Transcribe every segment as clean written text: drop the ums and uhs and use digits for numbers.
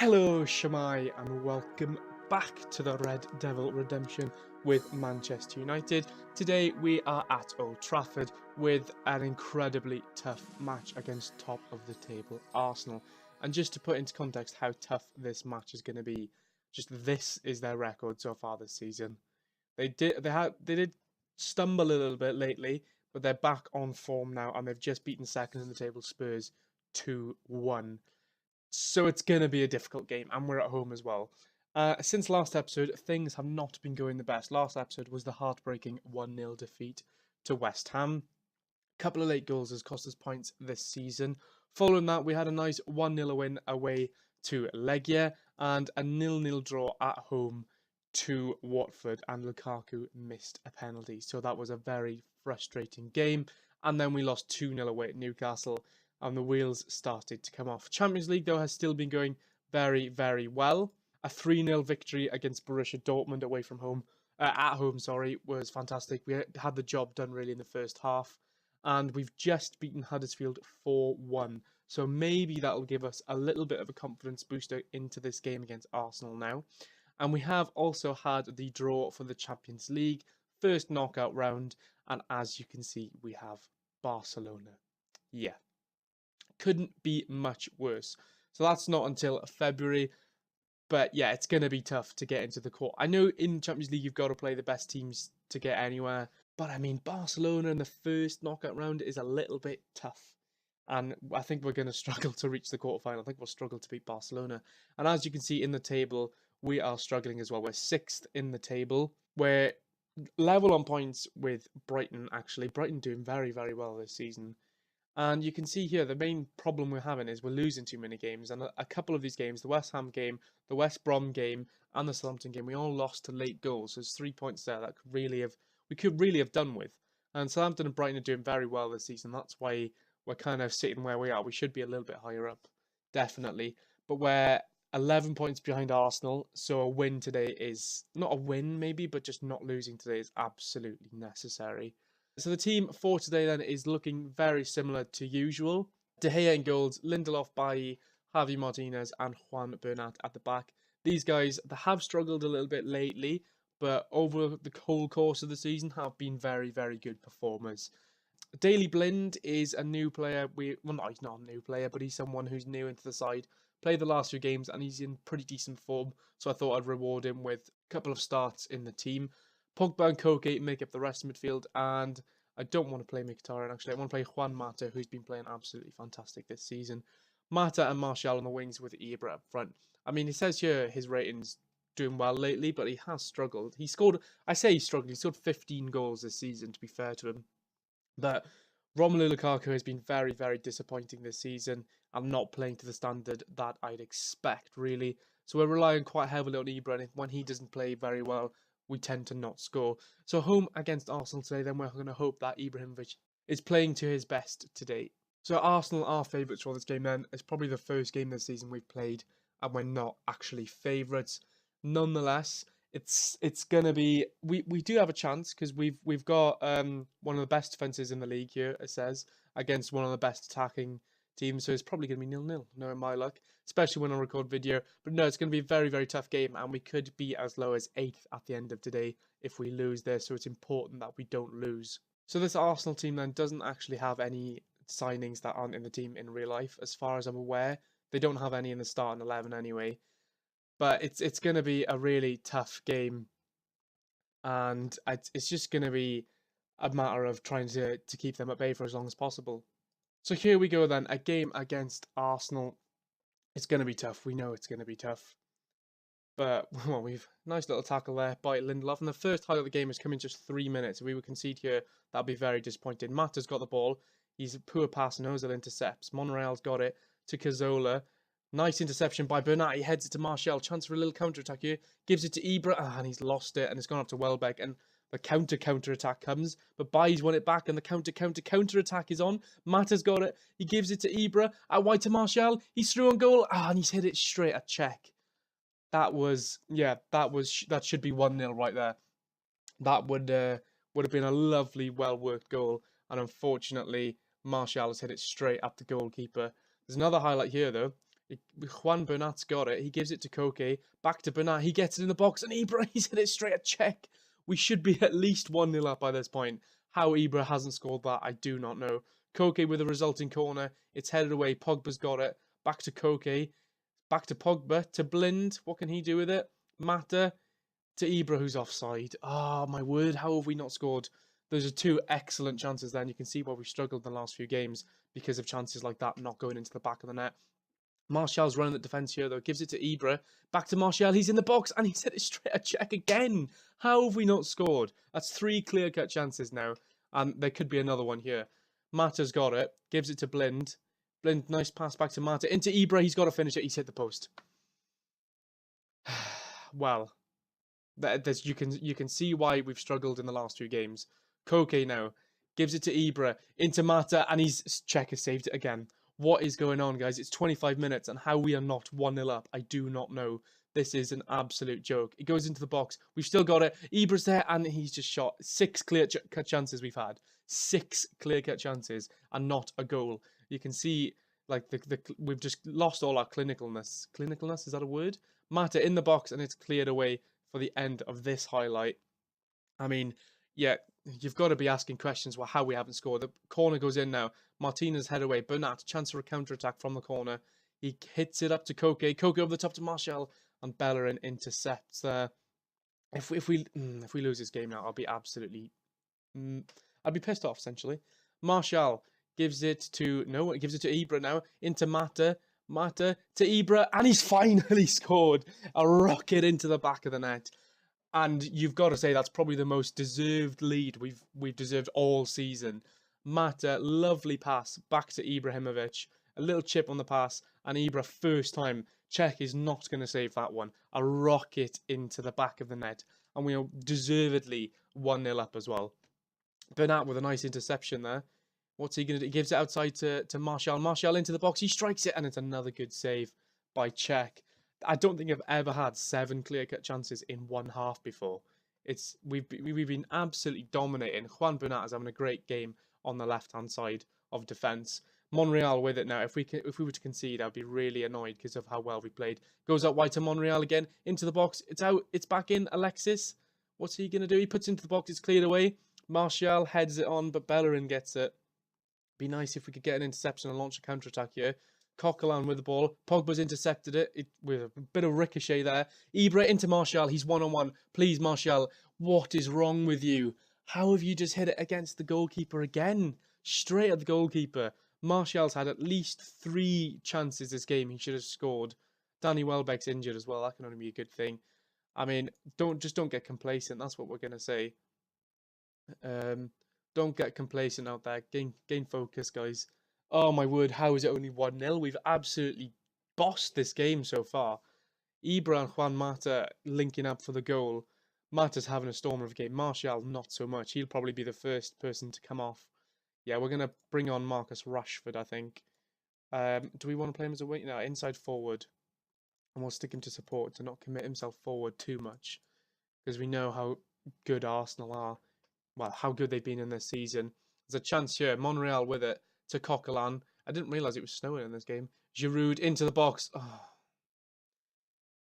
Hello, Shamai, and welcome back to the Red Devil Redemption with Manchester United. Today we are at Old Trafford with an incredibly tough match against top of the table Arsenal. And just to put into context how tough this match is going to be, just this is their record so far this season. They did stumble a little bit lately, but they're back on form now, and they've just beaten second in the table Spurs 2-1. So it's going to be a difficult game, and we're at home as well. Since last episode, things have not been going the best. Last episode was the heartbreaking 1-0 defeat to West Ham. A couple of late goals has cost us points this season. Following that, we had a nice 1-0 win away to Legia and a 0-0 draw at home to Watford, and Lukaku missed a penalty. So that was a very frustrating game. And then we lost 2-0 away at Newcastle, and the wheels started to come off. Champions League, though, has still been going very, very well. A 3-0 victory against Borussia Dortmund away from home, at home, was fantastic. We had the job done really in the first half, and we've just beaten Huddersfield 4-1. So maybe that'll give us a little bit of a confidence booster into this game against Arsenal now. And we have also had the draw for the Champions League, first knockout round, and as you can see, we have Barcelona. Yeah. Couldn't be much worse. So that's not until February. But yeah, it's going to be tough to get into the quarter. I know in Champions League you've got to play the best teams to get anywhere. But I mean, Barcelona in the first knockout round is a little bit tough. And I think we're going to struggle to reach the quarterfinal. I think we'll struggle to beat Barcelona. And as you can see in the table, we are struggling as well. We're 6th in the table. We're level on points with Brighton, actually. Brighton doing very, very well this season. And you can see here, the main problem we're having is we're losing too many games. And a couple of these games, the West Ham game, the West Brom game, and the Southampton game, we all lost to late goals. So there's 3 points there that we could really have done with. And Southampton and Brighton are doing very well this season. That's why we're kind of sitting where we are. We should be a little bit higher up, definitely. But we're 11 points behind Arsenal. So a win today is, not a win maybe, but just not losing today is absolutely necessary. So the team for today then is looking very similar to usual. De Gea in goals, Lindelof, Bailly, Javi Martinez and Juan Bernat at the back. These guys, they have struggled a little bit lately, but over the whole course of the season have been very, very good performers. Daley Blind is a new player. Well, no, he's not a new player, but he's someone who's new into the side. Played the last few games and he's in pretty decent form, so I thought I'd reward him with a couple of starts in the team. Pogba and Koke make up the rest of midfield, and I don't want to play Mkhitaryan actually. I want to play Juan Mata, who's been playing absolutely fantastic this season. Mata and Martial on the wings with Ibra up front. I mean, it says here his rating's doing well lately, but he has struggled. He scored 15 goals this season, to be fair to him. But Romelu Lukaku has been very, very disappointing this season and not playing to the standard that I'd expect, really. So we're relying quite heavily on Ibra, and when he doesn't play very well, we tend to not score. So home against Arsenal today, then we're going to hope that Ibrahimovic is playing to his best to date. So Arsenal are favourites for this game then. It's probably the first game this season we've played and we're not actually favourites. Nonetheless, it's going to be, we do have a chance because we've got one of the best defences in the league here, it says, against one of the best attacking teams, so it's probably going to be 0-0, knowing my luck, especially when I record video. But no, it's going to be a very, very tough game, and we could be as low as 8th at the end of today if we lose there, so it's important that we don't lose. So this Arsenal team then doesn't actually have any signings that aren't in the team in real life, as far as I'm aware. They don't have any in the starting 11 anyway. But it's going to be a really tough game, and it's just going to be a matter of trying to keep them at bay for as long as possible. So here we go then, a game against Arsenal. It's going to be tough. We know it's going to be tough. But, well, we've nice little tackle there by Lindelof. And the first highlight of the game has come in just 3 minutes. If we would concede here, that'd be very disappointing. Mata's got the ball. He's a poor pass and Ozil intercepts. Monreal's got it to Cazorla. Nice interception by Bernat. He heads it to Martial. Chance for a little counter-attack here. Gives it to Ibra. And he's lost it. And it's gone up to Welbeck. And the counter-attack comes, but Bailly's won it back, and the counter-attack is on. Mata's got it. He gives it to Ibra. Out wide to Martial. He's through on goal. And he's hit it straight at Czech. That should be 1-0 right there. That would have been a lovely, well-worked goal. And unfortunately, Martial has hit it straight at the goalkeeper. There's another highlight here, though. Juan Bernat's got it. He gives it to Koke. Back to Bernat. He gets it in the box. And Ibra, he's hit it straight at check. We should be at least 1-0 up by this point. How Ibra hasn't scored that, I do not know. Koke with a resulting corner. It's headed away. Pogba's got it. Back to Koke. Back to Pogba. To Blind. What can he do with it? Mata. To Ibra, who's offside. Ah, my word. How have we not scored? Those are two excellent chances there. And you can see why we've struggled in the last few games because of chances like that not going into the back of the net. Martial's running the defence here, though. Gives it to Ibra. Back to Martial. He's in the box, and he's hit it straight at check again. How have we not scored? That's 3 clear-cut chances now, and there could be another one here. Mata's got it. Gives it to Blind. Blind, nice pass back to Mata. Into Ibra. He's got to finish it. He's hit the post. Well, you can see why we've struggled in the last few games. Koke now. Gives it to Ibra. Into Mata, and check has saved it again. What is going on, guys? It's 25 minutes, and how we are not 1-0 up, I do not know. This is an absolute joke. It goes into the box. We've still got it. Ibra's there, and he's just shot. 6 clear-cut chances we've had. 6 clear-cut chances, and not a goal. You can see, like, we've just lost all our clinicalness. Clinicalness, is that a word? Mata in the box, and it's cleared away for the end of this highlight. I mean, yeah, you've got to be asking questions about how we haven't scored. The corner goes in now. Martinez head away. Bernat, chance for a counter-attack from the corner. He hits it up to Koke. Koke over the top to Martial. And Bellerin intercepts there. If we lose this game now, I'll be absolutely... I'd be pissed off, essentially. Martial gives it to... No, it gives it to Ibra now. Into Mata. Mata to Ibra. And he's finally scored. A rocket into the back of the net. And you've got to say that's probably the most deserved lead we've deserved all season. Mata, lovely pass back to Ibrahimovic. A little chip on the pass, and Ibra first time. Czech is not going to save that one. A rocket into the back of the net, and we are deservedly 1-0 up as well. Bernat with a nice interception there. What's he going to do? He gives it outside to Martial. Martial into the box. He strikes it, and it's another good save by Czech. I don't think I've ever had 7 clear-cut chances in one half before. We've been absolutely dominating. Juan Bernat is having a great game on the left-hand side of defence. Monreal with it now. If we were to concede, I'd be really annoyed because of how well we played. Goes out wide to Monreal again. Into the box. It's out. It's back in. Alexis. What's he going to do? He puts it into the box. It's cleared away. Martial heads it on, but Bellerin gets it. Be nice if we could get an interception and launch a counter-attack here. Coquelin with the ball. Pogba's intercepted it with a bit of ricochet there. Ibra into Martial. He's 1-on-1. Please, Martial. What is wrong with you? How have you just hit it against the goalkeeper again? Straight at the goalkeeper. Martial's had at least 3 chances this game. He should have scored. Danny Welbeck's injured as well. That can only be a good thing. I mean, don't get complacent. That's what we're going to say. Don't get complacent out there. Gain focus, guys. Oh my word, how is it only 1-0? We've absolutely bossed this game so far. Ibra and Juan Mata linking up for the goal. Mata's having a stormer of a game. Martial, not so much. He'll probably be the first person to come off. Yeah, we're going to bring on Marcus Rashford, I think. Do we want to play him as a wing? No, inside forward. And we'll stick him to support to not commit himself forward too much. Because we know how good Arsenal are. Well, how good they've been in this season. There's a chance here. Monreal with it to Coquelin. I didn't realise it was snowing in this game. Giroud into the box. Oh.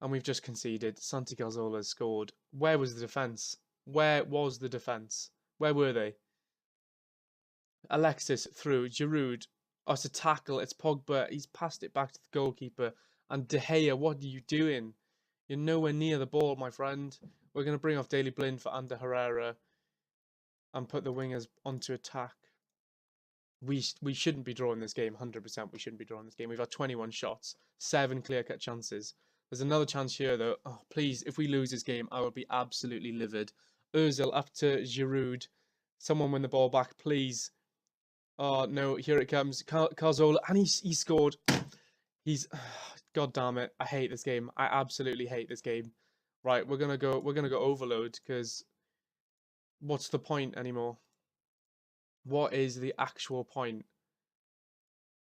And we've just conceded. Santi Cazorla scored. Where was the defence? Where was the defence? Where were they? Alexis through. Giroud. Oh, it's a tackle. It's Pogba. He's passed it back to the goalkeeper. And De Gea, what are you doing? You're nowhere near the ball, my friend. We're going to bring off Daley Blind for Ander Herrera. And put the wingers onto attack. We shouldn't be drawing this game, 100%. We shouldn't be drawing this game. We've had 21 shots, 7 clear-cut chances. There's another chance here, though. Oh, please, if we lose this game, I will be absolutely livid. Ozil up to Giroud. Someone win the ball back, please. Oh, no, here it comes. Cazorla, and he scored. God damn it. I hate this game. I absolutely hate this game. Right, we're gonna go overload, because what's the point anymore? What is the actual point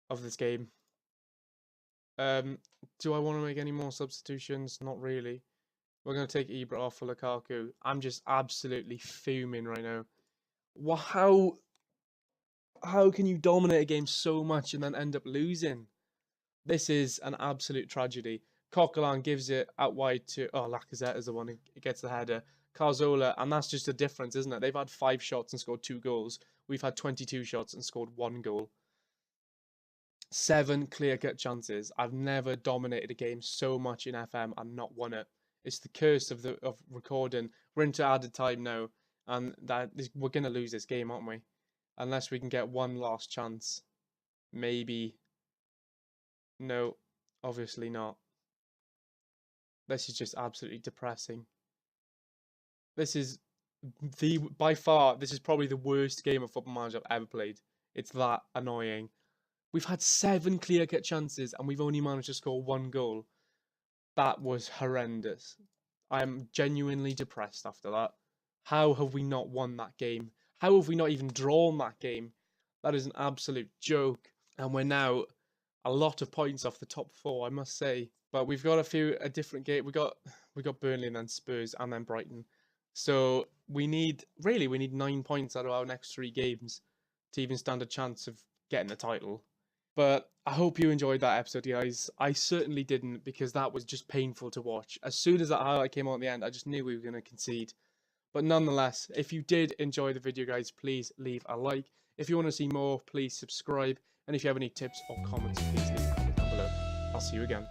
of this game? Do I want to make any more substitutions? Not really. We're going to take Ibra off for Lukaku. I'm just absolutely fuming right now. How can you dominate a game so much and then end up losing? This is an absolute tragedy. Coquelin gives it out wide to, oh, Lacazette is the one who gets the header. Cazorla, and that's just a difference, isn't it? They've had 5 shots and scored 2 goals. We've had 22 shots and scored 1 goal. 7 clear-cut chances. I've never dominated a game so much in FM and not won it. It's the curse of recording. We're into added time now, and we're gonna lose this game, aren't we? Unless we can get one last chance. Maybe. No, obviously not. This is just absolutely depressing. This is by far, this is probably the worst game of Football Manager I've ever played. It's that annoying. We've had 7 clear-cut chances and we've only managed to score 1 goal. That was horrendous. I am genuinely depressed after that. How have we not won that game? How have we not even drawn that game? That is an absolute joke. And we're now a lot of points off the top 4, I must say. But we've got a different game. We got Burnley and then Spurs and then Brighton. So we need 9 points out of our next 3 games to even stand a chance of getting the title. But I hope you enjoyed that episode, guys. I certainly didn't, because that was just painful to watch. As soon as that highlight came on at the end, I just knew we were going to concede. But nonetheless, if you did enjoy the video, guys, please leave a like. If you want to see more, please subscribe. And if you have any tips or comments, please leave a comment down below. I'll see you again.